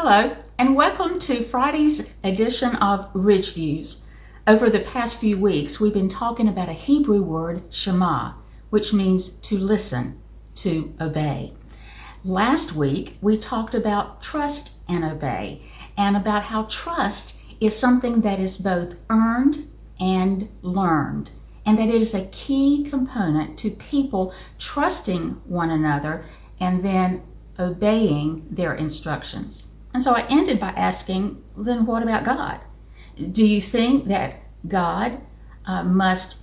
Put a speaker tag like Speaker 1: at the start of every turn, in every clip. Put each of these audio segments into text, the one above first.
Speaker 1: Hello, and welcome to Friday's edition of RidgeViews. Over the past few weeks, we've been talking about a Hebrew word, Shema, which means to listen, to obey. Last week, we talked about trust and obey, and about how trust is something that is both earned and learned, and that it is a key component to people trusting one another and then obeying their instructions. And so I ended by asking, then what about God? Do you think that God must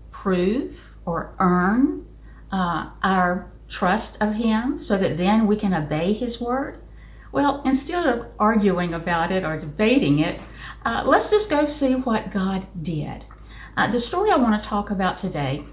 Speaker 1: prove or earn our trust of Him so that then we can obey His word? Well, instead of arguing about it or debating it, let's just go see what God did. The story I want to talk about today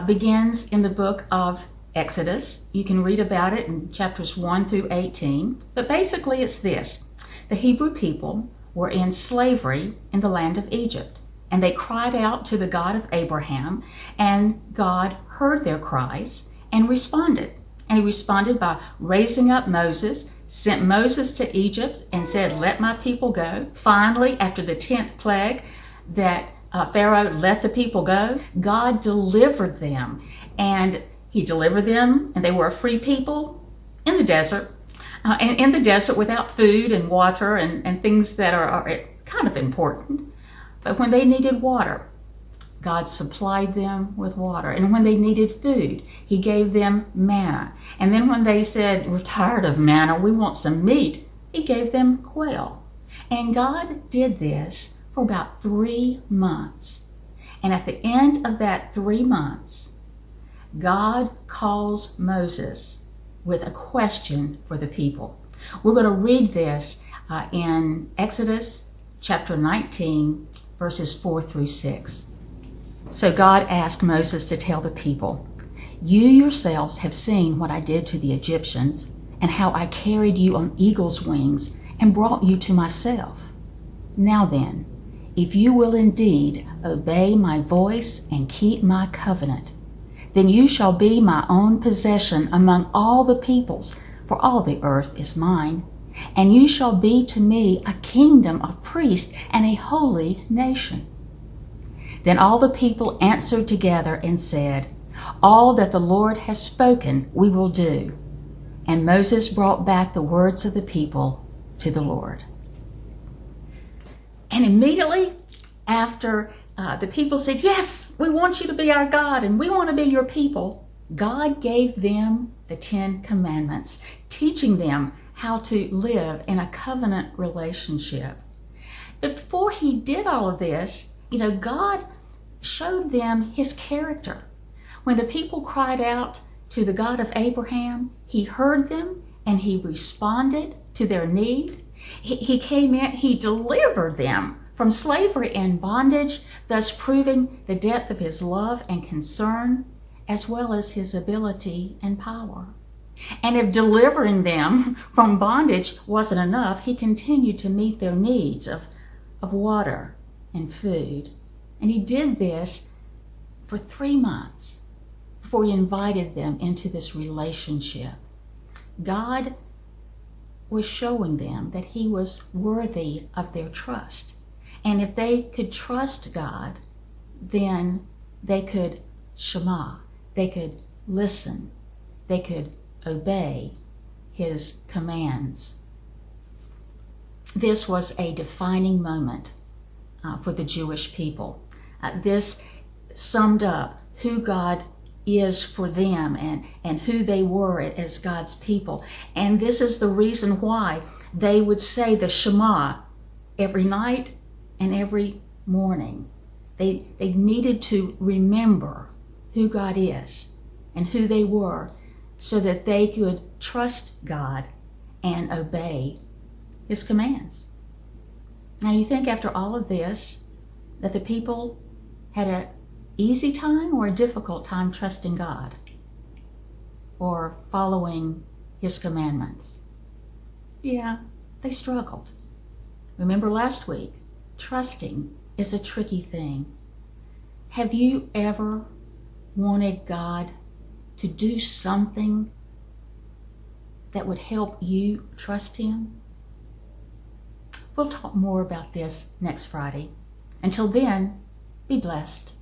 Speaker 1: begins in the book of Exodus. You can read about it in chapters 1 through 18, but basically it's this. The Hebrew people were in slavery in the land of Egypt, and they cried out to the God of Abraham, and God heard their cries and responded. And He responded by raising up Moses, sent Moses to Egypt and said, "Let my people go." Finally, after the 10th plague that Pharaoh let the people go, God delivered them, and He delivered them, and they were a free people in the desert, and in the desert without food and water and things that are kind of important. But when they needed water, God supplied them with water. And when they needed food, He gave them manna. And then when they said, "We're tired of manna, we want some meat," He gave them quail. And God did this for about 3 months. And at the end of that 3 months, God calls Moses with a question for the people. We're going to read this in Exodus chapter 19, verses 4 through 6. So God asked Moses to tell the people, "You yourselves have seen what I did to the Egyptians, and how I carried you on eagle's wings and brought you to myself. Now then, if you will indeed obey my voice and keep my covenant, then you shall be my own possession among all the peoples, for all the earth is mine. And you shall be to me a kingdom of priests and a holy nation." Then all the people answered together and said, "All that the Lord has spoken we will do." And Moses brought back the words of the people to the Lord. And immediately after the people said, "Yes, we want you to be our God and we want to be your people," God gave them the 10 Commandments, teaching them how to live in a covenant relationship. But before He did all of this, God showed them His character. When the people cried out to the God of Abraham, He heard them and He responded to their need. He came in, He delivered them from slavery and bondage, thus proving the depth of His love and concern, as well as His ability and power. And if delivering them from bondage wasn't enough, He continued to meet their needs of water and food. And He did this for 3 months before He invited them into this relationship. God was showing them that He was worthy of their trust. And if they could trust God, then they could Shema, they could listen, they could obey His commands. This was a defining moment for the Jewish people. This summed up who God is for them and who they were as God's people. And this is the reason why they would say the Shema every night and every morning. They needed to remember who God is and who they were so that they could trust God and obey His commands. Now you think after all of this that the people had an easy time or a difficult time trusting God or following His commandments? Yeah, they struggled. Remember last week, trusting is a tricky thing. Have you ever wanted God to do something that would help you trust Him? We'll talk more about this next Friday. Until then, be blessed.